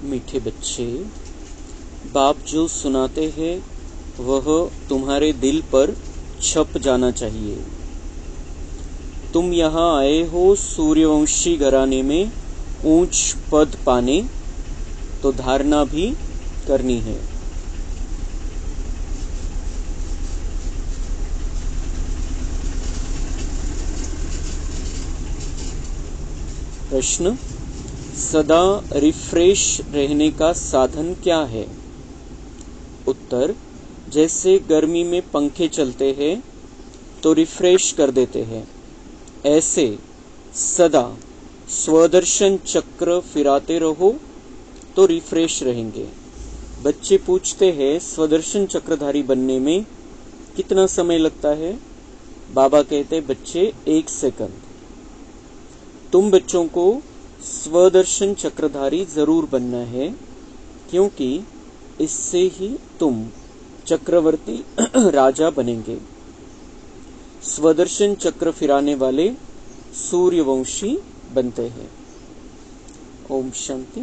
मीठे बच्चे, बाप जो सुनाते हैं वह तुम्हारे दिल पर छप जाना चाहिए। तुम यहाँ आए हो सूर्यवंशी घराने में ऊंच पद पाने, तो धारणा भी करनी है। प्रश्न: सदा रिफ्रेश रहने का साधन क्या है? उत्तर: जैसे गर्मी में पंखे चलते हैं तो रिफ्रेश कर देते हैं, ऐसे सदा स्वदर्शन चक्र फिराते रहो तो रिफ्रेश रहेंगे। बच्चे पूछते हैं स्वदर्शन चक्रधारी बनने में कितना समय लगता है? बाबा कहते बच्चे 1 सेकंड। तुम बच्चों को स्वदर्शन चक्रधारी जरूर बनना है, क्योंकि इससे ही तुम चक्रवर्ती राजा बनेंगे। स्वदर्शन चक्र फिराने वाले सूर्यवंशी बनते हैं। ओम शांति।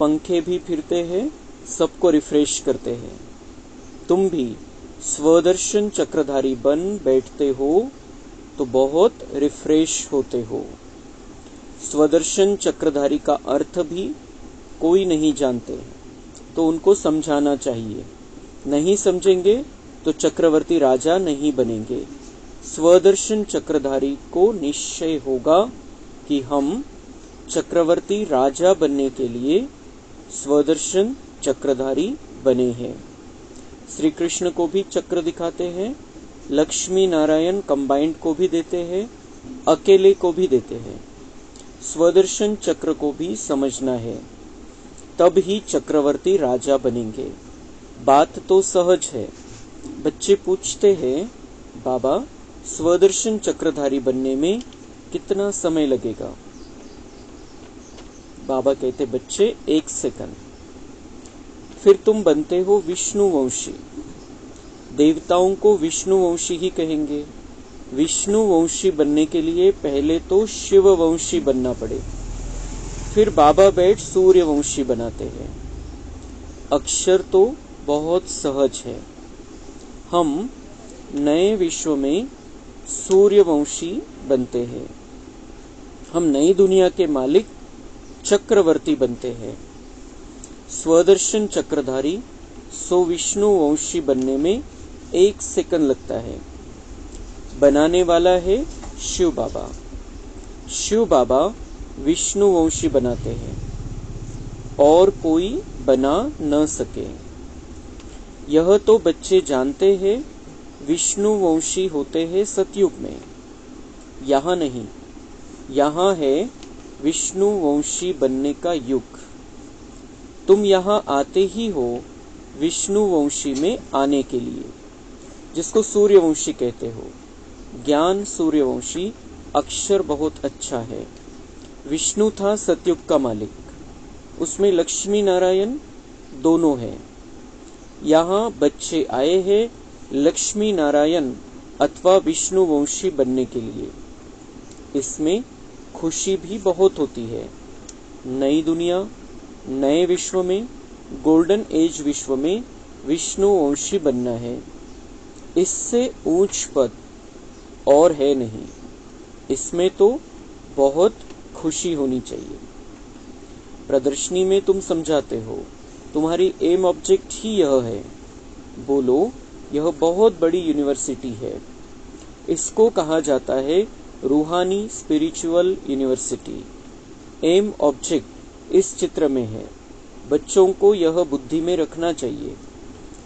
पंखे भी फिरते हैं, सबको रिफ्रेश करते हैं। तुम भी स्वदर्शन चक्रधारी बन बैठते हो तो बहुत रिफ्रेश होते हो। स्वदर्शन चक्रधारी का अर्थ भी कोई नहीं जानते, तो उनको समझाना चाहिए। नहीं समझेंगे तो चक्रवर्ती राजा नहीं बनेंगे। स्वदर्शन चक्रधारी को निश्चय होगा कि हम चक्रवर्ती राजा बनने के लिए स्वदर्शन चक्रधारी बने हैं। श्री कृष्ण को भी चक्र दिखाते हैं, लक्ष्मी नारायण कंबाइंड को भी देते हैं, अकेले को भी देते हैं। स्वदर्शन चक्र को भी समझना है, तब ही चक्रवर्ती राजा बनेंगे। बात तो सहज है। बच्चे पूछते हैं, बाबा स्वदर्शन चक्रधारी बनने में कितना समय लगेगा? बाबा कहते बच्चे 1 सेकंड। फिर तुम बनते हो विष्णुवंशी। देवताओं को विष्णुवंशी ही कहेंगे। विष्णुवंशी बनने के लिए पहले तो शिववंशी बनना पड़े, फिर बाबा बैठ सूर्यवंशी बनाते हैं। अक्षर तो बहुत सहज है। हम नए विश्व में सूर्यवंशी बनते हैं। हम नई दुनिया के मालिक चक्रवर्ती बनते हैं। स्वदर्शन चक्रधारी सो विष्णुवंशी बनने में 1 सेकंड लगता है। बनाने वाला है शिव बाबा। शिव बाबा विष्णुवंशी बनाते हैं, और कोई बना न सके। यह तो बच्चे जानते हैं। विष्णुवंशी होते हैं सतयुग में, यहाँ नहीं। यहाँ है विष्णुवंशी बनने का युग। तुम यहाँ आते ही हो विष्णुवंशी में आने के लिए, जिसको सूर्यवंशी कहते हो। ज्ञान सूर्यवंशी, अक्षर बहुत अच्छा है। विष्णु था सतयुग का मालिक, उसमें लक्ष्मी नारायण दोनों हैं। यहाँ बच्चे आए हैं लक्ष्मी नारायण अथवा विष्णुवंशी बनने के लिए। इसमें खुशी भी बहुत होती है। नई दुनिया, नए विश्व में, गोल्डन एज विश्व में विष्णुवंशी बनना है। इससे ऊंच पद और है नहीं। इसमें तो बहुत खुशी होनी चाहिए। प्रदर्शनी में तुम समझाते हो, तुम्हारी एम ऑब्जेक्ट ही यह है। बोलो, यह बहुत बड़ी यूनिवर्सिटी है। इसको कहा जाता है रूहानी स्पिरिचुअल यूनिवर्सिटी। एम ऑब्जेक्ट इस चित्र में है। बच्चों को यह बुद्धि में रखना चाहिए।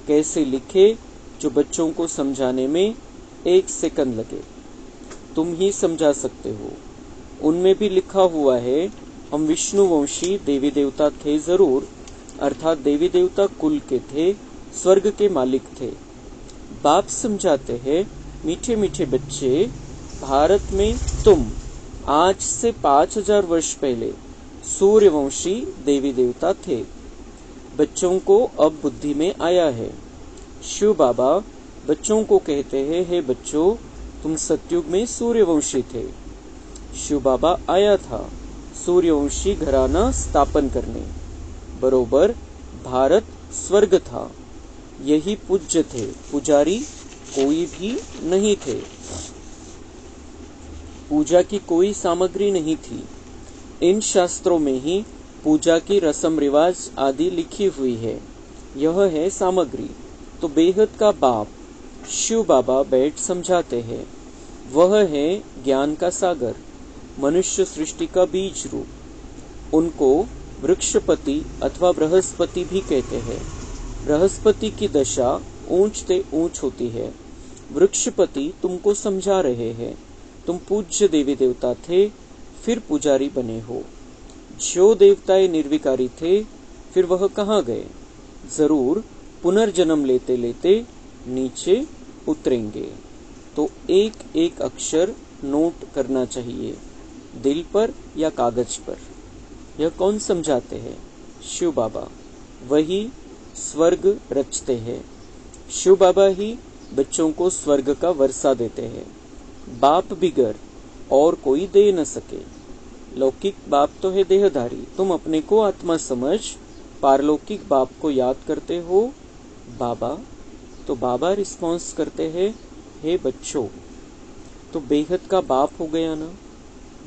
कैसे लिखे जो बच्चों को समझाने में 1 सेकंड लगे। तुम ही समझा सकते हो। उनमें भी लिखा हुआ है, हम विष्णुवंशी देवी देवता थे जरूर, अर्थात देवी देवता कुल के थे, स्वर्ग के मालिक थे। बाप समझाते हैं, मीठे मीठे बच्चे, भारत में तुम आज से 5000 वर्ष पहले सूर्यवंशी देवी देवता थे। बच्चों को अब बुद्धि में आया है। शिव बाबा बच्चों को कहते हैं, हे बच्चों, तुम सतयुग में सूर्यवंशी थे। शिव बाबा आया था, सूर्यवंशी घराना स्थापन करने। बरोबर भारत स्वर्ग था, यही पूज्य थे, पुजारी कोई भी नहीं थे। पूजा की कोई सामग्री नहीं थी। इन शास्त्रों में ही पूजा की रस्म रिवाज आदि लिखी हुई है, यह है सामग्री। तो बेहद का बाप शिव बाबा बैठ समझाते हैं, वह है ज्ञान का सागर, मनुष्य सृष्टि का बीज रूप। उनको वृक्षपति अथवा बृहस्पति भी कहते हैं। बृहस्पति की दशा ऊंच ते ऊंच होती है। वृक्षपति तुमको समझा रहे हैं, तुम पूज्य देवी देवता थे, फिर पुजारी बने हो। जो देवताएं निर्विकारी थे, फिर वह कहाँ गए? जरूर पुनर्जन्म लेते लेते नीचे उतरेंगे। तो एक एक अक्षर नोट करना चाहिए, दिल पर या कागज पर। यह कौन समझाते हैं? शिव बाबा। वही स्वर्ग रचते हैं। शिव बाबा ही बच्चों को स्वर्ग का वर्षा देते हैं। बाप बिगर और कोई दे न सके। लौकिक बाप तो है देहधारी, तुम अपने को आत्मा समझ पारलौकिक बाप को याद करते हो बाबा। तो बाबा रिस्पॉन्स करते हैं, हे बच्चों। तो बेहद का बाप हो गया ना।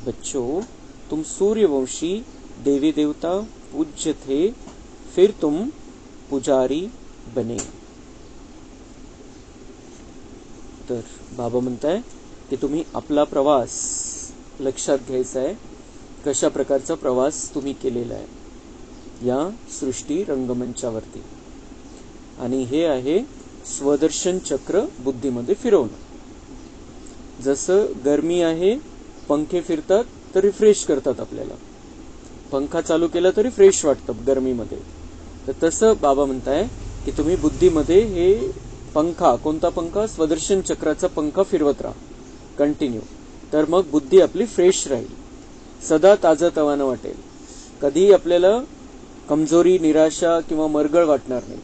बच्चों, तुम सूर्यवंशी देवी देवता पूज्य थे, फिर तुम पुजारी बने। तर बाबा म्हणताय की तुम्ही आपला प्रवास लक्षात घ्यायचा आहे, कशा प्रकारचा प्रवास तुम्ही केलेला आहे या सृष्टी रंगमंचावरती। आणि हे आहे स्वदर्शन चक्र बुद्धीमध्ये फिरवणं। जसं गरमी आहे, पंखे फिरतात तर रिफ्रेश करतात आपल्याला, पंखा चालू केला तरी फ्रेश वाटतं गरमीमध्ये। तर तसं बाबा म्हणताय की तुम्ही बुद्धीमध्ये हे पंखा, कोणता पंखा? स्वदर्शन चक्राचा पंखा फिरवत राहा कंटिन्यू। तर मग बुद्धी आपली फ्रेश राहील, सदा ताजतवानं वाटेल, कधी आपल्याला कमजोरी, निराशा किंवा मरगळ वाटणार नाही,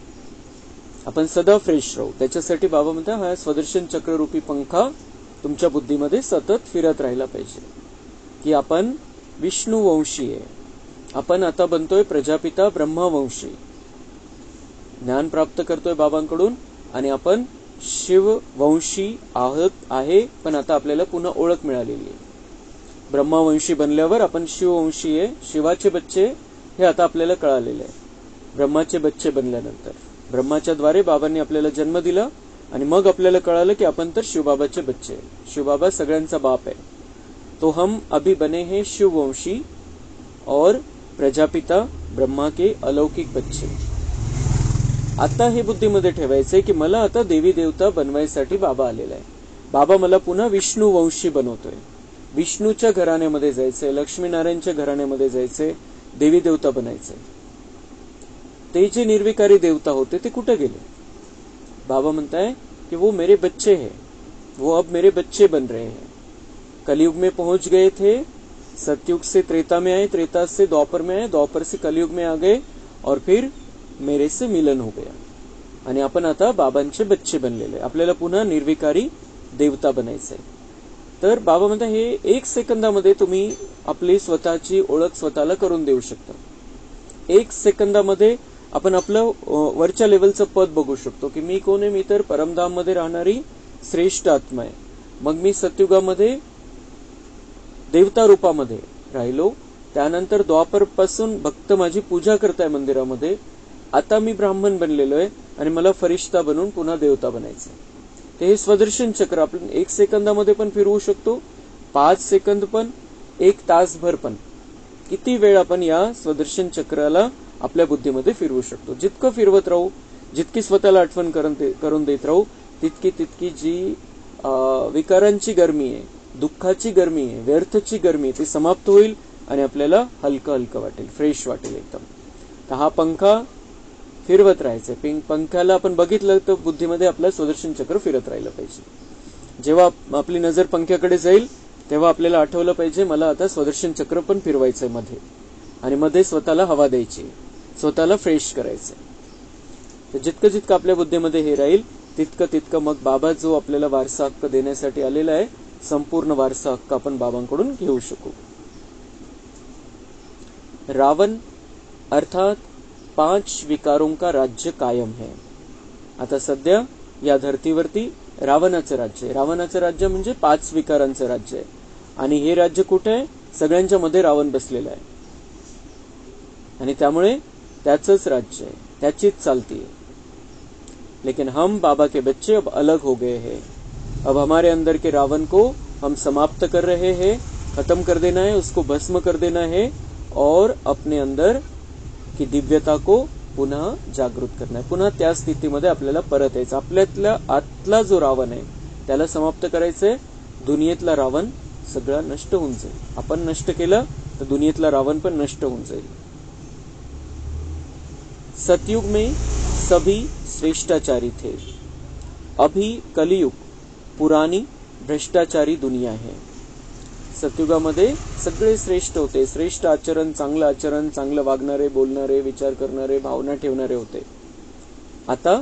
आपण सदा फ्रेश राहू। त्याच्यासाठी बाबा म्हणतात हा स्वदर्शन चक्ररूपी पंखा तुमच्या बुद्धीमध्ये सतत फिरत राहिला पाहिजे की आपण विष्णुवंशी आहे, आपण आता बनतोय प्रजापिता ब्रह्मवंशी, ज्ञान प्राप्त करतोय बाबांकडून आणि आपण शिववंशी आहे, पण आता आपल्याला पुन्हा ओळख मिळालेली आहे। ब्रह्मवंशी बनल्यावर आपण शिववंशी आहे, शिवाचे बच्चे हे आता आपल्याला कळालेले आहे। ब्रह्माचे बच्चे बनल्यानंतर ब्रह्माच्या द्वारे बाबांनी आपल्याला जन्म दिला आणि मग आपल्याला कळालं की आपण तर शिवबाबाचे बच्चे आहे, शिवबाबा सगळ्यांचा बाप आहे। तो हम अभी बने हैं शिववंशी और प्रजापिता ब्रह्मा के अलौकिक बच्चे। आता हे बुद्धीमध्ये ठेवायचंय की मला आता देवी देवता बनवायसाठी बाबा आलेला आहे। बाबा मला पुन्हा विष्णुवंशी बनवतोय, विष्णूच्या घराण्यामध्ये जायचंय, लक्ष्मीनारायणच्या घराण्यामध्ये जायचंय, देवी देवता बनायचंय। ते जे निर्विकारी देवता होते ते कुठे गेले? बाबा म्हणताय कि वो मेरे बच्चे हैं, वो अब मेरे बच्चे बन रहे हैं। कलयुग में पहुंच गए थे, सतयुग से त्रेता में आए, त्रेता से द्वापर में आए, द्वापर से कलयुग में आ गए और फिर मेरे से मिलन हो गया आणि आपण आता बाबांचे बच्चे बनलेले, आपल्याला पुन्हा निर्विकारी देवता बनायचंय। तर बाबा म्हणतात हे 1 सेकंदामध्ये तुम्ही आपली स्वतःची ओळख स्वतःला करून देऊ शकता। 1 सेकंदामध्ये आपण आपलं वरच्या लेवलचं पद बघू शकतो की मी कोण आहे? मी तर परमधाम मध्ये राहणारी श्रेष्ठ आत्मा आहे। मग मी सतयुगामध्ये देवता रूपामध्ये राहिलो, त्यानंतर द्वापर पासून भक्त माझी पूजा करताय मंदिरामध्ये, आता मी ब्राह्मण बनलेलो आहे आणि मला फरिश्ता बनून पुन्हा देवता बनायचं। ते हे स्वदर्शन चक्र आपण 1 सेकंदामध्ये पण फिरवू शकतो, 5 सेकंद पण, 1 तासभर पण, किती वेळ आपण या स्वदर्शन चक्राला आपल्या बुद्धीमध्ये फिरवू शकतो। जितकं फिरवत राहू, जितकी स्वतःला आठवण करून देत राहू, तितकी जी विकारांची गरमी आहे, दुःखाची गरमी आहे, व्यर्थची गरमी आहे, ती समाप्त होईल आणि आपल्याला हलकं हलकं वाटेल, फ्रेश वाटेल एकदम। तर हा पंखा फिरवत राहायचं। पंख्याला आपण बघितलं तर बुद्धीमध्ये आपलं स्वदर्शन चक्र फिरत राहिलं पाहिजे। जेव्हा आपली नजर पंख्याकडे जाईल तेव्हा आपल्याला आठवलं पाहिजे मला आता स्वदर्शन चक्र पण फिरवायचंय मध्ये, आणि मध्ये स्वतःला हवा द्यायची, स्वतःला फ्रेश करायचंय। तर जितकं आपल्या बुद्धीमध्ये हे राहील तितकं मग बाबा जो आपल्याला वारसा हक्क देण्यासाठी आलेला आहे, संपूर्ण वारसा हक्क आपण बाबांकडून घेऊ शकू। रावण अर्थात 5 विकारों का राज्य कायम है. आता सध्या या धर्तीवरती रावणाचं राज्य आहे. रावणाचं राज्य म्हणजे 5 विकारांचं राज्य आहे. आणि हे राज्य कुठे आहे? सगळ्यांच्या मध्ये रावण बसलेला आहे. आणि त्यामुळे त्याचंच राज्य आहे, त्याचीच चालती है. लेकिन हम बाबा के बच्चे अब अलग हो गए हैं. अब हमारे अंदर के रावण को हम समाप्त कर रहे हैं, खत्म कर देना है, उसको भस्म कर देना है और अपने अंदर की दिव्यता को पुन्हा जागृत करना है. पुन्हा त्या स्थितीमध्ये आपल्याला परत यायचं. आपल्यातला आतला जो रावण आहे त्याला समाप्त करायचंय. दुनियेतला रावण सगळा नष्ट होऊन जाईल. आपण नष्ट केलं तर दुनियेतला रावण पण नष्ट होऊन जाईल. सतयुग में सभी श्रेष्ठाचारी थे. अभी कलियुग पुरानी भ्रष्टाचारी दुनिया है. सतयुगामध्ये सगळे श्रेष्ठ होते. श्रेष्ठ आचरण, चांगलं वागणारे, बोलणारे, विचार करणारे, भावना ठेवणारे होते. आता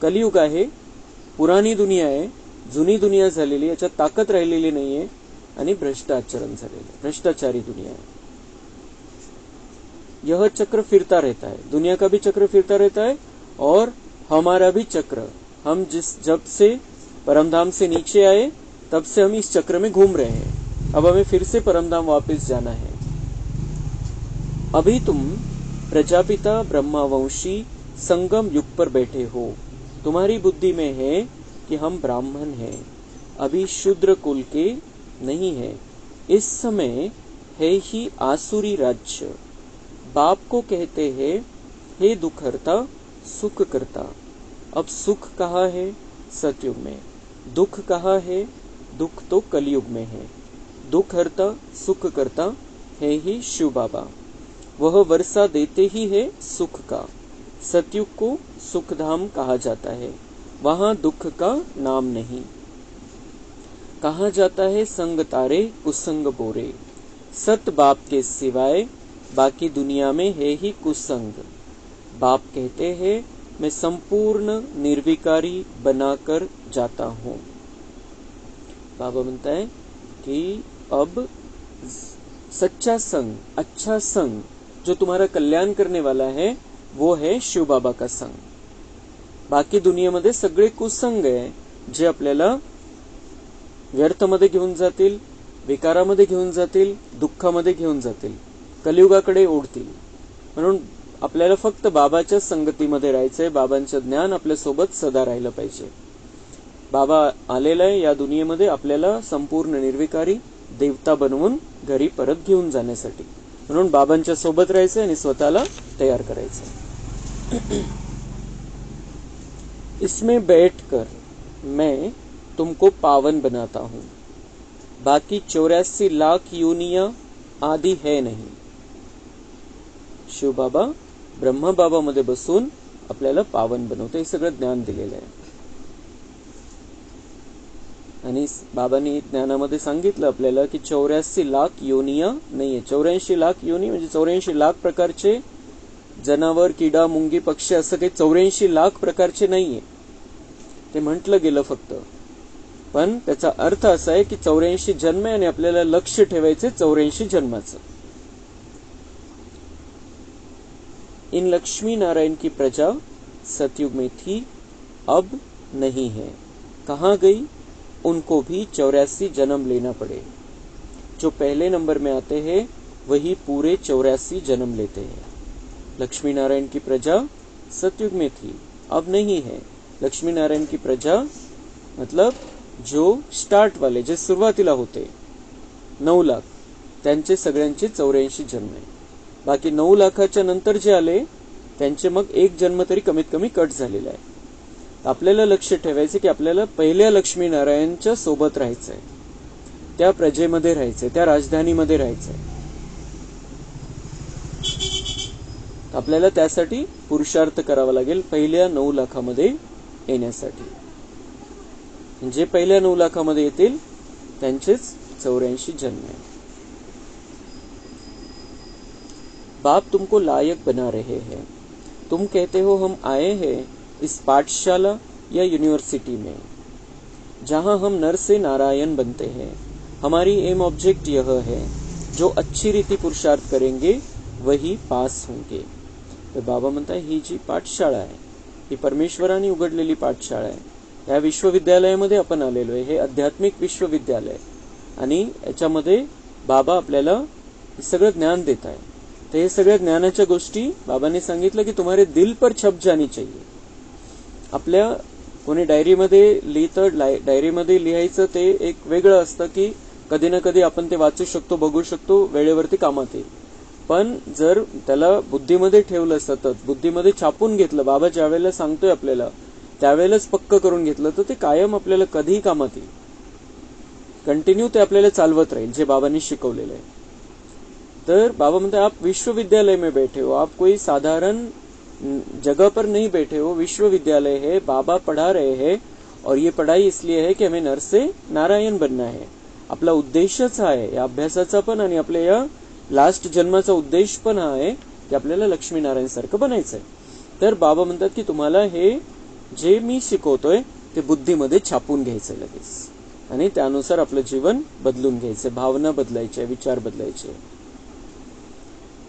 कलियुग आहे, पुराणी दुनिया आहे, जुनी दुनिया झालेली, याच्यात ताकद राहिलेली नाहीये आणि भ्रष्ट आचरण झालेले, भ्रष्टाचारी दुनिया है. यह चक्र फिरता रहता है. दुनिया का भी चक्र फिरता रहता है और हमारा भी चक्र. हम जब से परमधाम से नीचे आए तब से हम इस चक्र में घूम रहे हैं. अब हमें फिर से परमधाम वापस जाना है. अभी तुम प्रजापिता ब्रह्मावंशी संगम युग पर बैठे हो. तुम्हारी बुद्धि में है कि हम ब्राह्मण हैं, अभी शूद्र कुल के नहीं है. इस समय है ही आसुरी राज्य. बाप को कहते हैं, हे दुखहर्ता सुख करता. अब सुख कहाँ है? सतयुग में. दुख कहाँ है? दुख तो कलयुग में है. दुख हरता सुख करता है ही शिव बाबा. वह वर्षा देते ही है सुख का. सतयुग को सुखधाम कहा जाता है. वहां दुख का नाम नहीं. कहा जाता है संग तारे कुसंग बोरे. सत बाप के सिवाय बाकी दुनिया में है ही कुसंग. बाप कहते हैं, मैं संपूर्ण निर्विकारी बनाकर जाता हूँ. बाबा म्हणता है कि अब सच्चा संग, अच्छा संग जो तुम्हारा कल्याण करने वाला है वो है शिव बाबा का संग. बाकी दुनियेमध्ये सगळे कुसंग आहे जे आपल्याला व्यर्थमध्ये घेऊन जातील, विकारामध्ये घेऊन जातील, दुःखामध्ये घेऊन जातील, कलियुगाकडे ओढतील. म्हणून आपल्याला फक्त बाबाच्या संगतीमध्ये राहायचंय. बाबांचं ज्ञान आपल्या सोबत सदा राहिलं पाहिजे. बाबा आलेला आहे या दुनियेमध्ये आपल्याला संपूर्ण निर्विकारी देवता बनवून घरी परत घेऊन जाण्यासाठी. म्हणून बाबांच्या सोबत राहायचंय आणि स्वतःला तयार करायचंय. इसमें बैठकर मैं तुमको पावन बनाता हूं. बाकी 84 लाख योनियां आदि है नहीं. शिव बाबा ब्रह्मा बाबा मध्ये बसून आपल्याला पावन बनवते. हे सगळं ज्ञान दिलेलं आहे. आणि बाबांनी ज्ञानामध्ये सांगितलं आपल्याला की 84 लाख योनिया नाहीये. 84 लाख योनी म्हणजे 84 लाख प्रकारचे जनावर, किडा, मुंगी, पक्षी असं काही 84 लाख प्रकारचे नाहीये. ते म्हटलं गेलं फक्त. पण त्याचा अर्थ असा आहे की 84 जन्म आहे आणि आपल्याला लक्ष ठेवायचे 84 जन्माचं. इन लक्ष्मी नारायण की प्रजा सतयुग में थी, अब नहीं है. कहाँ गई? उनको भी 84 जन्म लेना पड़े. जो पहले नंबर में आते हैं वही पूरे 84 जन्म लेते हैं. लक्ष्मी नारायण की प्रजा सतयुग में थी, अब नहीं है. लक्ष्मी नारायण की प्रजा मतलब जो स्टार्ट वाले, जे सुरुवातीला होते 9 लाख, त्यांचे सगळ्यांचे 84 जन्म आहे. बाकी 9 लाखाच्या नंतर जे आले त्यांचे मग एक जन्म तरी कमीत कमी कट झालेला आहे. आपल्याला लक्ष ठेवायचं की आपल्याला पहिल्या लक्ष्मी नारायणच्या सोबत राहायचंय, त्या प्रजेमध्ये राहायचंय, त्या राजधानीमध्ये राहायचंय. आपल्याला त्यासाठी पुरुषार्थ करावा लागेल पहिल्या 9 लाखामध्ये येण्यासाठी. जे पहिल्या 9 लाखामध्ये येतील त्यांचेच 84 जन्म आहे. बाप तुमको लायक बना रहे हैं. तुम कहते हो हम आए हैं इस पाठशाला या यूनिवर्सिटी में जहां हम नर से नारायण बनते हैं. हमारी एम ऑब्जेक्ट यह है, जो अच्छी रीति पुरुषार्थ करेंगे वही पास होंगे. तर बाबा म्हणताय ही जी पाठशाळा आहे ही परमेश्वराने उघडलेली पाठशाळा आहे. या विश्वविद्यालयामध्ये आपण आलेलो आहे. हे आध्यात्मिक विश्वविद्यालय आणि याच्यामध्ये बाबा आपल्याला सगळं ज्ञान देत आहे. तर हे सगळ्या ज्ञानाच्या गोष्टी बाबांनी सांगितलं की तुम्हारे दिल पर छप जानी चाहिए. आपल्या कोणी डायरीमध्ये लिहितं, डायरीमध्ये लिहायचं ते एक वेगळं असतं की कधी ना कधी आपण ते वाचू शकतो, बघू शकतो, वेळेवरती कामात येईल. पण जर त्याला बुद्धीमध्ये ठेवलं, सतत बुद्धीमध्ये छापून घेतलं, बाबा ज्या वेळेला सांगतोय आपल्याला त्यावेळेलाच पक्क करून घेतलं, तर ते कायम आपल्याला कधीही कामात येईल. कंटिन्यू ते आपल्याला चालवत राहील जे बाबांनी शिकवलेलं आहे. तर बाबा म्हणते आप विश्वविद्यालय में बैठे हो, आप कोई साधारण जगह पर नहीं बैठे हो. विश्वविद्यालय है, बाबा पढ़ा रहे हैं और ये पढ़ाई इसलिए है की हमें नर से नारायण बनना है. आपला उद्देशच हा आहे या अभ्यासाचा पण आणि आपल्या या लास्ट जन्माचा उद्देश पण हा आहे की आपल्याला लक्ष्मीनारायण सारखं बनायचंय. तर बाबा म्हणतात की तुम्हाला हे जे मी शिकवतोय ते बुद्धीमध्ये छापून घ्यायचंय लगेच आणि त्यानुसार आपलं जीवन बदलून घ्यायचंय, भावना बदलायच्या, विचार बदलायचे.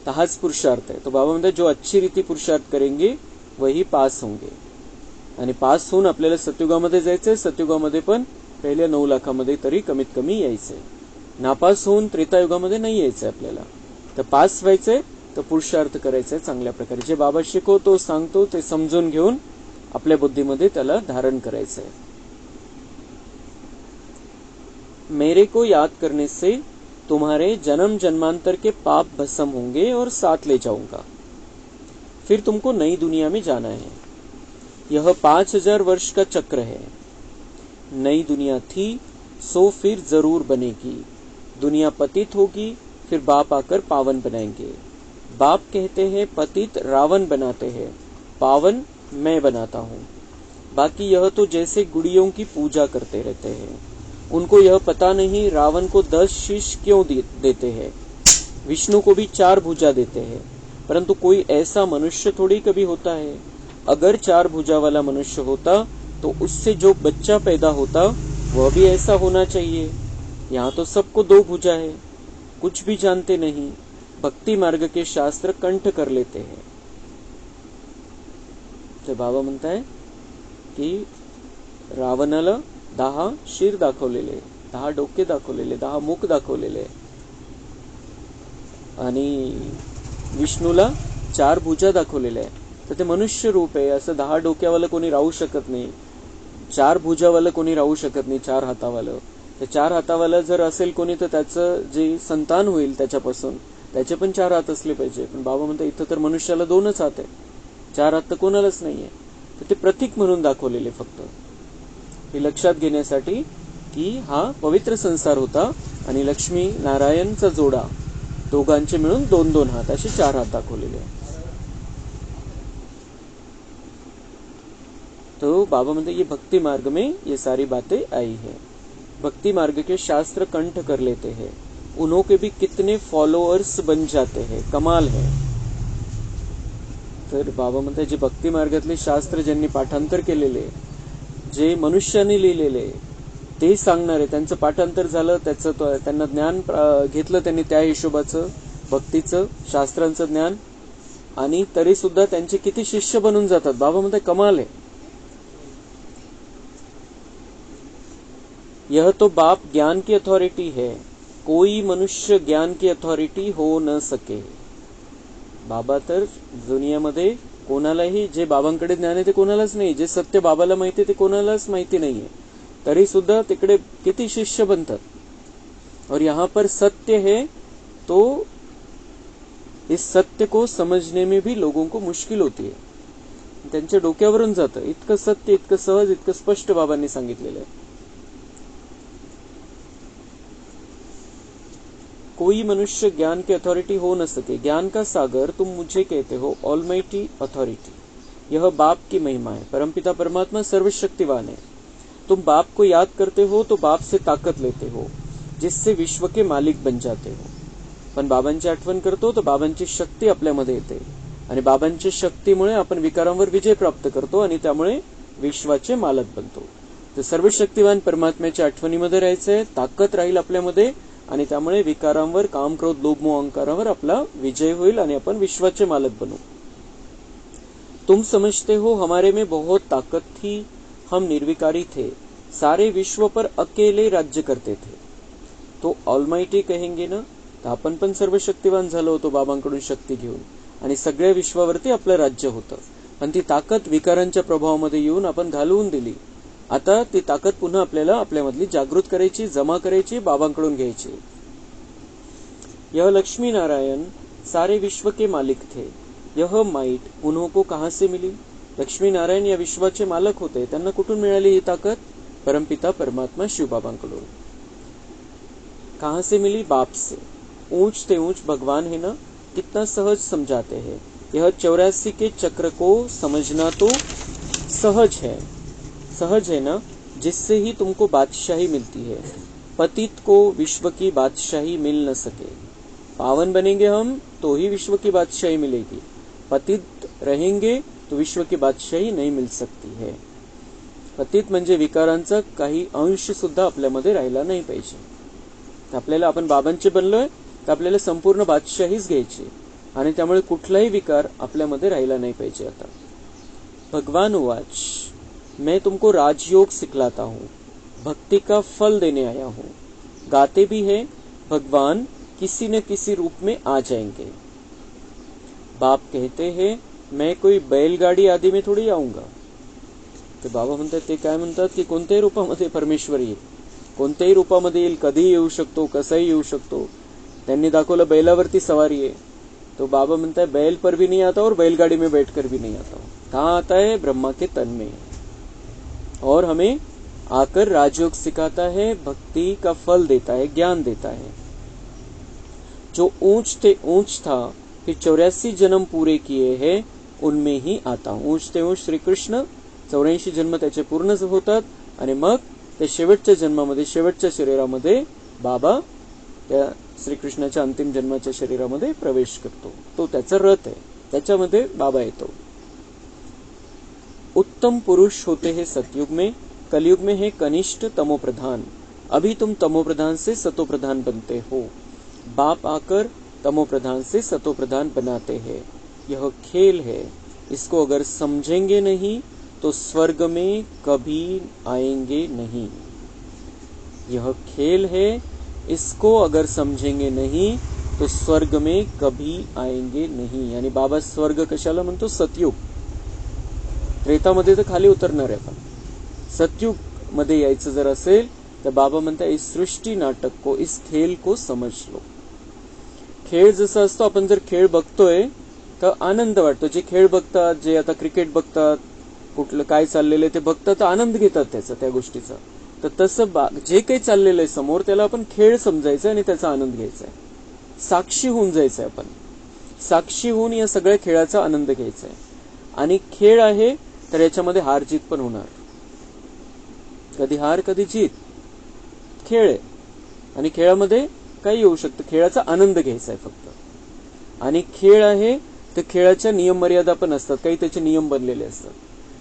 तर हाच पुरुषार्थ आहे. तो बाबा म्हणतात जो अच्छी रीती पुरुषार्थ करेंगे वही पास होंगे. आणि पास होऊन आपल्याला सतयुगामध्ये जायचंय. सतयुगामध्ये पण पहिल्या 9 लाखामध्ये तरी कमीत कमी यायचंय. नापास होऊन त्रेतायुगामध्ये नाही यायचंय आपल्याला. तर पास व्हायचंय, तर पुरुषार्थ करायचंय चांगल्या प्रकारे. जे बाबा शिकवतो, सांगतो ते समजून घेऊन आपल्या बुद्धीमध्ये त्याला धारण करायचंय. मेरे को याद करने से तुम्हारे जन्म जन्मांतर के पाप भस्म होंगे और साथ ले जाऊंगा. फिर तुमको नई दुनिया में जाना है. यह 5000 वर्ष का चक्र है. नई दुनिया थी सो फिर जरूर बनेगी. दुनिया पतित होगी, फिर बाप आकर पावन बनाएंगे. बाप कहते हैं पतित रावण बनाते हैं, पावन मैं बनाता हूँ. बाकी यह तो जैसे गुड़ियों की पूजा करते रहते हैं. उनको यह पता नहीं रावण को 10 शीश क्यों देते हैं. विष्णु को भी 4 भुजा देते हैं, परंतु कोई ऐसा मनुष्य थोड़ी कभी होता है. अगर 4 भुजा वाला मनुष्य होता तो उससे जो बच्चा पैदा होता वह भी ऐसा होना चाहिए. यहाँ तो सबको 2 भुजा है. कुछ भी जानते नहीं, भक्ति मार्ग के शास्त्र कंठ कर लेते हैं. तो बाबा म्हणताय की रावणाला 10 शीर दाखवलेले, 10 डोके दाखवलेले, 10 मुख दाखवलेले आणि विष्णूला 4 भुजा दाखवलेल्या आहे. तर ते मनुष्य रूप आहे. असं 10 डोक्यावाला कोणी राहू शकत नाही, 4 भुजावाला कोणी राहू शकत नाही, 4 हातावाला. तर 4 हातावाला जर असेल कोणी तर त्याचं जे संतान होईल त्याच्यापासून त्याचे पण 4 हात असले पाहिजे. पण बाबा म्हणतात इथं तर मनुष्याला 2च हात आहे, 4 हात तर कोणालाच नाहीये. तर ते प्रतीक म्हणून दाखवलेले फक्त हे लक्षात घेण्यासाठी की हा पवित्र संसार होता आणि लक्ष्मी नारायणचा जोडा दोघांचे मिळून 2-2 हात असे 4 हात दाखवलेले. तो बाबा म्हणते ये भक्ति मार्ग में ये सारी बातें आई है. भक्ति मार्ग के शास्त्र कंठ कर लेते हैं, उन्हों के भी कितने फॉलोअर्स बन जाते हैं, कमाल है. तर बाबा म्हणते जे भक्ती मार्गातले शास्त्र ज्यांनी पाठांतर केलेले, जे मनुष्याने लिहिलेले ते सांगणारे, त्यांचं पाठांतर झालं, त्याचं त्यांना ज्ञान घेतलं त्यांनी त्या हिशोबाचं भक्तीचं शास्त्रांचं ज्ञान, आणि तरी सुद्धा त्यांचे किती शिष्य बनून जातात. बाबा म्हणते कमाल है. यह तो बाप ज्ञान की अथॉरिटी है, कोई मनुष्य ज्ञान की अथॉरिटी हो न सके. बाबा तर दुनियामध्ये कोणालाही जे बाबांकडे ज्ञान आहे ते कोणालाच नाही, जे सत्य बाबाला माहिती ते कोणालाच माहिती नाहीये, तरी सुद्धा तिकडे किती शिष्य बनतात. और यहाँ पर सत्य है तो इस सत्य को समझने में भी लोगों को मुश्किल होती है. त्यांच्या डोक्यावरून जातं. इतकं सत्य, इतकं सहज, इतकं स्पष्ट बाबांनी सांगितलेलं आहे. कोई मनुष्य ज्ञान की अथॉरिटी हो न सके. ज्ञान का सागर तुम मुझे कहते हो, ऑलमाइटी अथॉरिटी. यह बाप की महिमा है. परमपिता परमात्मा सर्वशक्तिवान है. तुम बाप को याद करते हो तो बाप से ताकत लेते हो, जिससे विश्व के मालिक बन जाते हो. पण बाबांची आठवण करतो तो बाबांची शक्ती आपल्यामध्ये येते आणि बाबांच्या शक्तीमुळे आपण विकारांवर विजय प्राप्त करतो आणि त्यामुळे विश्वाचे मालक बनतो. तर सर्वशक्तिवान परमात्म्याच्या आठवणीमध्ये राहायचंय, ताकद राहील आपल्यामध्ये आणि त्यामुळे विकारांवर, काम, क्रोध, लोभ, मोह, अहंकारावर आपला विजय होईल आणि आपण विश्वाचे मालक बनू. तुम समझते हो हमारे में बहुत ताकत थी, हम निर्विकारी थे, सारे विश्व पर अकेले राज्य करते थे. तो ऑलमाइटी कहेंगे ना, तर आपण पण सर्वशक्तिवान झालो होतो बाबांकडून शक्ती घेऊन आणि सगळ्या विश्वावरती आपलं राज्य होतं. पण ती ताकद विकारांच्या प्रभावामध्ये येऊन आपण घालवून दिली. आता ती ताकद पुन्हा आपल्याला आपल्यामधली जागृत करायची, जमा करायची, बाबांकडून घ्यायची. यह लक्ष्मी नारायण सारे विश्व के मालिक थे, यह माइट उन्हों को कहां से मिली. लक्ष्मी नारायण या विश्वाचे मालक होते, त्यांना कुठून मिळाली ही ताकद. परमपिता परमात्मा शिवबाबांकडून. कहां से मिली. बाप से. ऊंच ते ऊंच भगवान है ना, कितना सहज समझाते हैं. यह 84 के चक्र को समझना तो सहज है. सहज है ना, जिससे ही तुमको बादशाही मिलती है. पतित को विश्व की बादशाही मिल न सके. पावन बनेंगे हम तो ही विश्व की बादशाही मिलेगी. पतित रहेंगे तो विश्व की बादशाही नहीं मिल सकती है. पतित म्हणजे विकारांचा काही अंश सुद्धा आपल्यामध्ये राहिला नाही पाहिजे. आपल्याला, आपण बाबांचे बनलोय तर आपल्याला संपूर्ण बादशाहीच घ्यायची आणि त्यामुळे कुठलाही विकार आपल्यामध्ये राहिला नाही पाहिजे. आता भगवान उवाच, मैं तुमको राजयोग सिखलाता हूँ, भक्ति का फल देने आया हूँ. गाते भी है भगवान किसी न किसी रूप में आ जाएंगे. बाप कहते हैं मैं कोई बैलगाडी आदि में थोडी आऊंगा. ते बाबा म्हणतात, ते काय म्हणतात की कोणत्याही रूपामध्ये परमेश्वर येईल, कोणत्याही रूपामध्ये येईल, कधीही येऊ शकतो, कसाही येऊ शकतो. त्यांनी दाखवलं बैलावरती सवारी आहे, तो बाबा म्हणता है बैल पर भी नहीं आता और बैलगाड़ी में बैठकर भी नहीं आता. कहाँ आता है. ब्रह्मा के तन में. और हमें आकर राजयोग सिखाता है, भक्ति का फल देता है, ज्ञान देता है. जो ऊंच ते ऊंच था, फिर 84 जन्म पूरे किए हैं, उनमें ही आता. ऊंच ते ऊंच श्रीकृष्ण 84 जन्म त्याचे पूर्ण होतात आणि मग त्या शेवटच्या जन्मामध्ये, शेवटच्या शरीरामध्ये बाबा त्या श्रीकृष्णाच्या अंतिम जन्माच्या शरीरामध्ये प्रवेश करतो. तो त्याचा रथ आहे, त्याच्यामध्ये बाबा येतो. उत्तम पुरुष होते हैं सतयुग में, कलयुग में है कनिष्ठ तमोप्रधान. अभी तुम तमोप्रधान से सतोप्रधान बनते हो. बाप आकर तमोप्रधान से सतोप्रधान बनाते हैं. यह खेल है, इसको अगर समझेंगे नहीं तो स्वर्ग में कभी आएंगे नहीं. यह खेल है, इसको अगर समझेंगे नहीं तो स्वर्ग में कभी आएंगे नहीं. आणि बाबा स्वर्ग कशाला म्हणतो. सतयुग. त्रेतामध्ये तर खाली उतरणार आहे, पण सतयुग मध्ये यायचं जर असेल तर बाबा म्हणतात इस सृष्टी नाटक को, इस खेल को समझ लो. खेळ जसा असतो, आपण जर खेळ बघतोय तर आनंद वाटतो. जे खेळ बघतात, जे आता क्रिकेट बघतात, कुठलं काय चाललेलं ते बघतात, आनंद घेतात त्याचा, त्या गोष्टीचा. तर तसं जे काही चाललेलं आहे समोर, त्याला आपण खेळ समजायचा आणि त्याचा आनंद घ्यायचा आहे. साक्षी होऊन जायचंय आपण. साक्षी होऊन या सगळ्या खेळाचा आनंद घ्यायचा आहे. आणि खेळ आहे तर याच्यामध्ये हार जीत पण होणार. कधी हार कधी जीत. खेळ आहे आणि खेळामध्ये काही येऊ शकतं. खेळाचा आनंद घ्यायचा आहे फक्त. आणि खेळ आहे तर खेळाच्या नियम मर्यादा पण असतात, काही त्याचे नियम बनलेले असतात.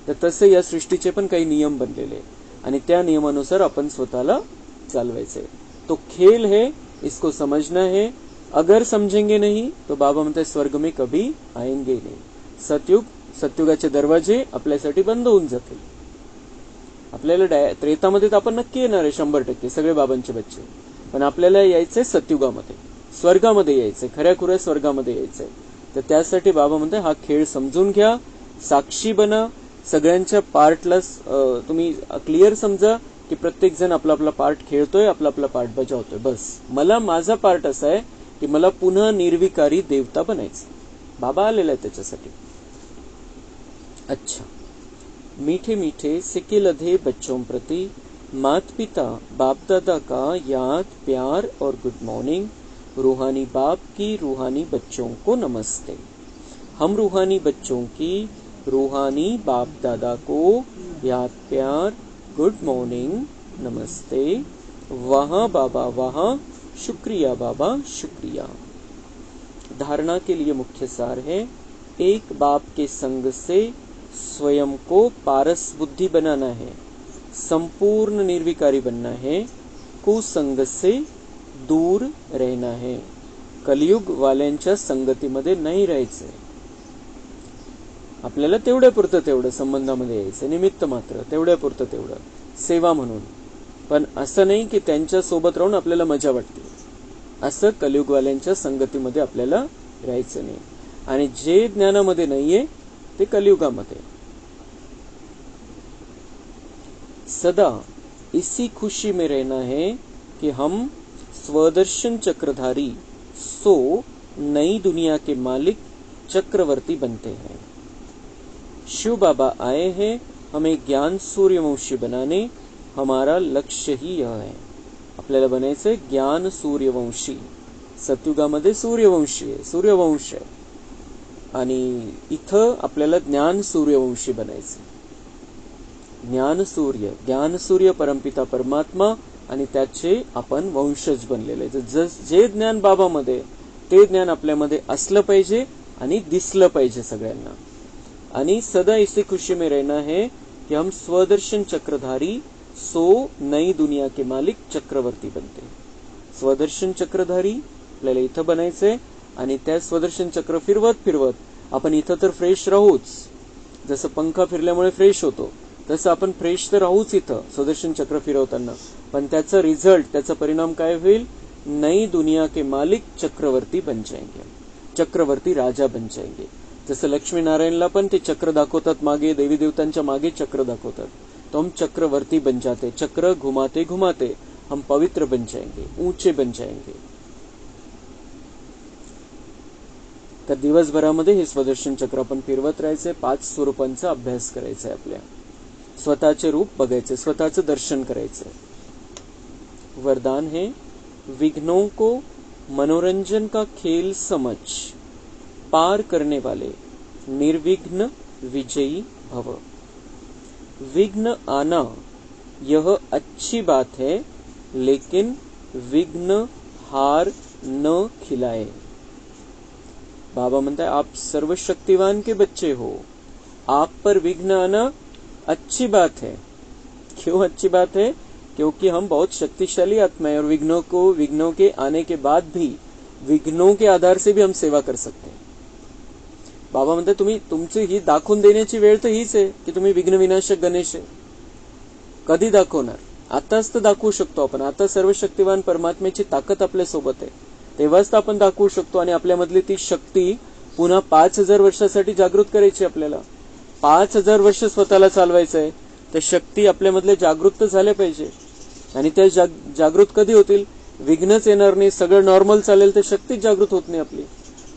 तर तसे या सृष्टीचे पण काही नियम बनलेले आणि त्या नियमानुसार आपण स्वतःला चालवायचे. तो खेल है, इसको समझना है. अगर समझेंगे नहीं तो बाबा म्हणते स्वर्ग में कभी आएंगे नहीं. सतयुग, सतयुगाचे दरवाजे आपल्यासाठी बंद होऊन जातील. आपल्याला त्रेतामध्ये तर आपण नक्की येणार आहे 100%, सगळे बाबांचे बच्चे. पण आपल्याला यायचंय सतयुगामध्ये, स्वर्गामध्ये यायचंय, खऱ्याखुऱ्या स्वर्गामध्ये यायचंय. तर त्यासाठी बाबा म्हणते हा खेळ समजून घ्या, साक्षी बना. सगळ्यांच्या पार्टला तुम्ही क्लिअर समजा की प्रत्येक जण आपला आपला पार्ट खेळतोय, आपला आपला पार्ट बजावतोय. बस मला माझा पार्ट असा आहे की मला पुन्हा निर्विकारी देवता बनायचं. बाबा आलेला आहे त्याच्यासाठी. अच्छा. मीठे मीठे सिक्के लधे बच्चों प्रति मात पिता बाप दादा का याद प्यार और गुड मॉर्निंग. रूहानी बाप की रूहानी बच्चों को नमस्ते. हम रूहानी बच्चों की रूहानी बाप दादा को याद प्यार गुड मॉर्निंग नमस्ते. वहाँ बाबा वहाँ, शुक्रिया बाबा शुक्रिया. धारणा के लिए मुख्य सार है. एक बाप के संग से स्वयं को पारस बुद्धि बनाना है, संपूर्ण निर्विकारी बनना है. कुसंग से दूर रहना है. कलियुग वाल्यांच्या संगतीमध्ये नाही राहायचंय. आपल्याला तेवढ्यापुरतं तेवढं संबंधामध्ये यायचं, निमित्त मात्र तेवढ्यापुरतं तेवढं, सेवा म्हणून. पण असं नाही की त्यांच्या सोबत राहून आपल्याला मजा वाटते. असं कलियुगवाल्यांच्या संगतीमध्ये आपल्याला राहायचं नाही. आणि जे ज्ञानामध्ये नाहीये ते कलियुगामध्ये. सदा इसी खुशी में रहना है कि हम स्वदर्शन चक्रधारी सो नई दुनिया के मालिक चक्रवर्ती बनते हैं. शिव बाबा आए हैं हमें ज्ञान सूर्यवंशी बनाने. हमारा लक्ष्य ही यह है. आपल्याला बनायचंय ज्ञान सूर्यवंशी. सतयुगामध्ये सूर्यवंशी आहे, सूर्यवंश आहे. आणि इथं आपल्याला ज्ञान सूर्यवंशी बनायचं. ज्ञान सूर्य परमपिता परमात्मा आणि त्याचे आपण वंशज बनलेले. जे ज्ञान बाबामध्ये ते ज्ञान आपल्यामध्ये असलं पाहिजे आणि दिसलं पाहिजे सगळ्यांना. आणि सदा इसी खुशी में रहना है कि हम स्वदर्शन चक्रधारी सो नई दुनिया के मालिक चक्रवर्ती बनते. स्वदर्शन चक्रधारी आपल्याला इथं बनायचंय. आणि त्या स्वदर्शन चक्र फिरवत आपण इथं तर फ्रेश राहूच. जसं पंखा फिरल्यामुळे फ्रेश होतो तसं आपण फ्रेश तर राहूच इथं स्वदर्शन चक्र फिरवताना. पण त्याचा रिझल्ट, त्याचा परिणाम काय होईल? नई दुनिया के मालिक चक्रवर्ती बन जाएंगे. चक्रवर्ती राजा बन जाएंगे. जसं लक्ष्मीनारायणला पण ते चक्र दाखवतात मागे, देवी देवतांच्या मागे चक्र दाखवतात. तो हम चक्रवर्ती बन जाते. चक्र घुमाते घुमाते हम पवित्र बन जाएंगे, ऊंचे बन जाएंगे. तर दिवसभरामध्ये हे स्वदर्शन चक्र आपण फिरवत राहायचंय. 5 स्वरूपांचा अभ्यास करायचा आहे. आपल्या स्वतःचे रूप बघायचे, स्वतःचं दर्शन करायचंय. वरदान है विघ्नों को मनोरंजन का खेल समझ पार करने वाले निर्विघ्न विजयी भव. विघ्न आना यह अच्छी बात है लेकिन विघ्न हार न खिलाए. बाबा म्हणता है आप सर्वशक्तिवान के बच्चे हो. आप पर विघ्न आना अच्छी बात है. क्यों अच्छी बात है? क्योंकि हम बहुत शक्तिशाली आत्मा है और विघ्नों के आने के बाद भी विघ्नों के आधार से भी हम सेवा कर सकते हैं. बाबा म्हणते तुम्ही तुमची ही दाखवून देण्याची वेळ तर हीच आहे की तुम्ही विघ्न विनाशक गणेश आहे. कधी दाखवणार? आताच तर दाखवू शकतो आपण. आता सर्वशक्तिवान परमात्म्याची ताकद आपल्या सोबत आहे, तेव्हाच तर आपण दाखवू शकतो. आणि आपल्यामधली ती शक्ती पुन्हा 5000 वर्षासाठी जागृत करायची. आपल्याला 5000 वर्ष स्वतःला चालवायचं आहे. तर शक्ती आपल्यामधले जागृत झाले पाहिजे. आणि त्या जागृत कधी होतील? विघ्नच येणार नाही, सगळं नॉर्मल चालेल तर शक्तीच जागृत होत नाही आपली.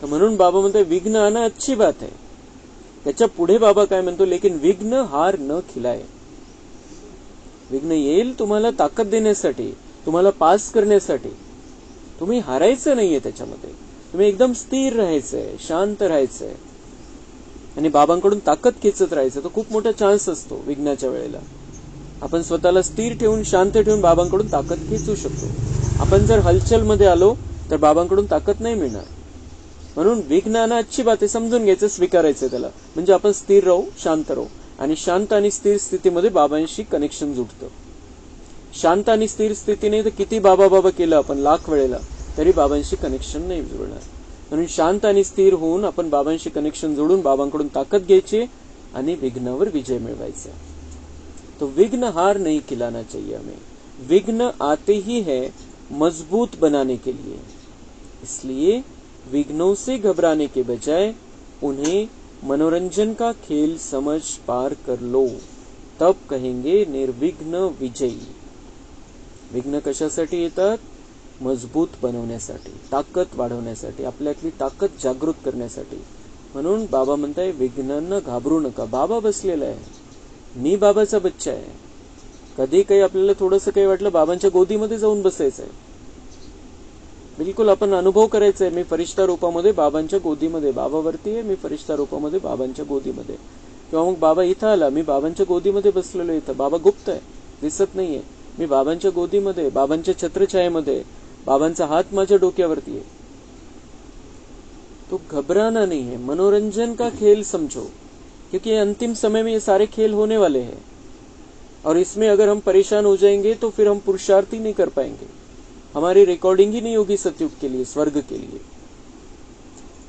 तर म्हणून बाबा म्हणतो विघ्न आना अच्छी बात है. त्याच्या पुढे बाबा काय म्हणतो? लेकिन विघ्न हार न खिलाए. विघ्न येईल तुम्हाला ताकद देण्यासाठी, तुम्हाला पास करण्यासाठी. तुम्ही हारायचं नाहीये त्याच्यामध्ये. तुम्ही एकदम स्थिर राहायचंय, शांत राहायचंय आणि बाबांकडून ताकद खेचत राहायचं. तो खूप मोठा चान्स असतो विघ्नाच्या वेळेला. आपण स्वतःला स्थिर ठेवून, शांत ठेवून बाबांकडून ताकद खेचू शकतो. आपण जर हलचलमध्ये आलो तर बाबांकडून ताकद नाही मिळणार. म्हणून विघ्न आना अच्छी बात आहे समजून घ्यायचं, स्वीकारायचं त्याला. म्हणजे आपण स्थिर राहू, शांत राहू. आणि शांत आणि स्थिर स्थितीमध्ये बाबांशी कनेक्शन जुडतं. शांत आणि स्थिर स्थिती नाही तर किती बाबा बाबा केलं आपण लाख वेळेला तरी बाबांशी कनेक्शन नाही जुळणार. म्हणून शांत आणि स्थिर होऊन आपण बाबांशी कनेक्शन जोडून बाबांकडून ताकद घ्यायची आणि विघ्नावर विजय मिळवायचा. तो विघ्न हार नहीं खिलाना चाहिए हमें. विघ्न आते ही है मजबूत बनाने के लिए. इसलिए विघ्नों से घबराने के बजाय उन्हें मनोरंजन का खेल समझ पार कर लो. तब कहेंगे निर्विघ्न विजयी. विघ्न कशासाठी येतात? मजबूत बनवण्यासाठी, ताकद वाढवण्यासाठी, आपल्यातली ताकद जागृत करण्यासाठी. म्हणून बाबा म्हणताय विघ्नांना घाबरू नका. बाबा बसलेला आहे. मी बाबाचा बच्चा आहे. कधी काही आपल्याला थोडंसं काही वाटलं बाबांच्या गोदीमध्ये जाऊन बसायचंय. बिलकुल आपण अनुभव करायचा आहे. मी फरिश्ता रूपामध्ये बाबांच्या गोदीमध्ये, बाबावरती आहे, मी फरिश्ता रूपामध्ये बाबांच्या गोदीमध्ये. किंवा मग बाबा इथं आला, मी बाबांच्या गोदीमध्ये बसलेलो. इथं बाबा गुप्त आहे, दिसत नाहीये. मी बाबांच्या गोदीमध्ये, बाबांच्या छत्रछायेमध्ये, बाबांचा हात माझ्या डोक्यावरती आहे. तो घबराना नहीं है. मनोरंजन का खेल समझो, क्योंकि अंतिम समय में ये सारे खेल होने वाले हैं. और इसमें अगर हम परेशान हो जाएंगे तो फिर हम पुरुषार्थ ही नहीं कर पाएंगे. हमारी रेकॉर्डिंग ही नाही होगी सतयुग के लिए, स्वर्ग के लिए.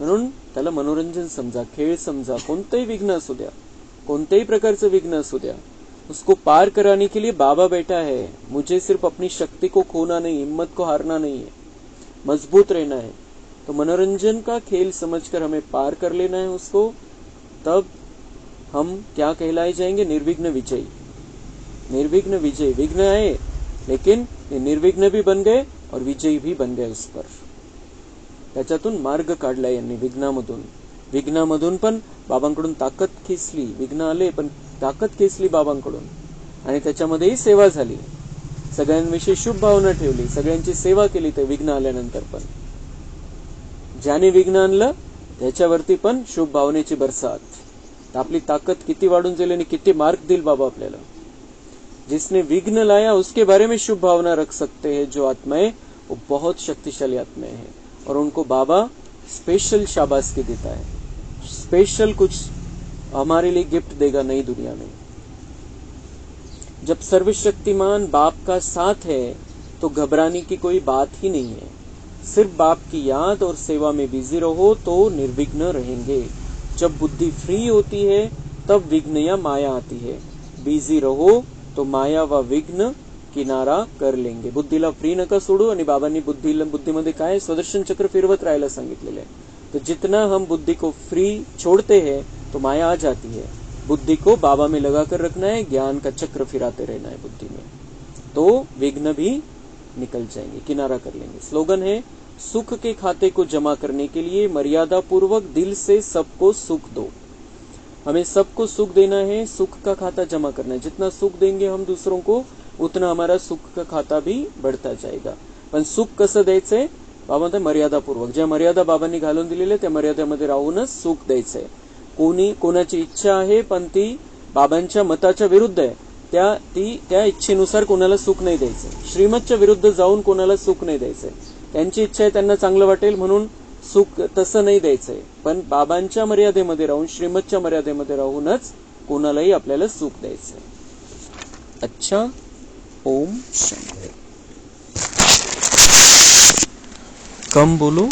म्हणून त्याला मनोरंजन समजा, खेळ समजा, कोणतंही विघ्न असू द्या, कोणत्याही प्रकारचं विघ्न असू द्या, उसको पार कराने के लिए बाबा बैठा है. मुझे सिर्फ अपनी शक्ति को खोना नहीं, हिम्मत को हारना नहीं है, मजबूत रहना है. तो मनोरंजन का खेल समझकर हमें पार कर लेना है उसको. तब हम क्या कहलाए जाएंगे? निर्विघ्न विजयी. निर्विघ्न विजयी. विघ्न आए लेकिन निर्विघ्न भी बन गए और विजयी भी बन गए उस पर. त्याच्यातून मार्ग काढला यांनी विघ्नामधून. विघ्नामधून पण बाबांकडून ताकद खेचली. विघ्न आले पण ताकद खेचली बाबांकडून आणि त्याच्यामध्येही सेवा झाली. सगळ्यांविषयी शुभ भावना ठेवली, सगळ्यांची सेवा केली ते विघ्न आल्यानंतर पण. ज्याने विघ्न आणलं त्याच्यावरती पण शुभ भावनेची बरसात. आपली ताकद किती वाढून जाईल आणि किती मार्ग देईल बाबा आपल्याला. जिसने विघ्न लाया उसके बारे में शुभ भावना रख सकते हैं जो आत्माएं, वो बहुत शक्तिशाली आत्माएं हैं और उनको बाबा स्पेशल शाबाशी देता है. स्पेशल कुछ हमारे लिए गिफ्ट देगा नई दुनिया में. जब सर्वशक्तिमान बाप का साथ है तो घबराने की कोई बात ही नहीं है. सिर्फ बाप की याद और सेवा में बिजी रहो तो निर्विघ्न रहेंगे. जब बुद्धि फ्री होती है तब विघ्न या माया आती है. बिजी रहो तो माया व विघ्न किनारा कर लेंगे. बुद्धीला फ्री नका सोडू. आणि बाबांनी बुद्धीमध्ये काय स्वदर्शन चक्र फिरवत राहायला सांगितलेलं आहे. तो जितना हम बुद्धि को फ्री छोड़ते हैं तो माया आ जाती है. बुद्धि को बाबा में लगा कर रखना है, ज्ञान का चक्र फिराते रहना है बुद्धि में, तो विघ्न भी निकल जाएंगे, किनारा कर लेंगे. स्लोगन है, सुख के खाते को जमा करने के लिए मर्यादा पूर्वक दिल से सबको सुख दो. हमें सबको सुख देना है, सुख का खाता जमा करना है. जितना सुख देंगे हम दूसरों को उतना हमारा सुख का खाता भी बढ़ता जाएगा. पण सुख कसं द्यायचंय? बाबा म्हणतात मर्यादापूर्वक. ज्या मर्यादा बाबांनी घालून दिलेल्या त्या मर्यादेमध्ये राहूनच सुख द्यायचंय. कोणाची इच्छा आहे पण ती बाबांच्या मताच्या विरुद्ध आहे, त्या इच्छेनुसार कोणाला सुख नाही द्यायचंय. श्रीमतच्या विरुद्ध जाऊन कोणाला सुख नाही द्यायचंय. त्यांची इच्छा आहे त्यांना चांगलं वाटेल म्हणून सुख तसं नाही द्यायचंय. पण बाबांच्या मर्यादेमध्ये राहून, श्रीमतच्या मर्यादेमध्ये राहूनच कोणालाही आपल्याला सुख द्यायचंय. अच्छा, ओम शांती. कम बोलो.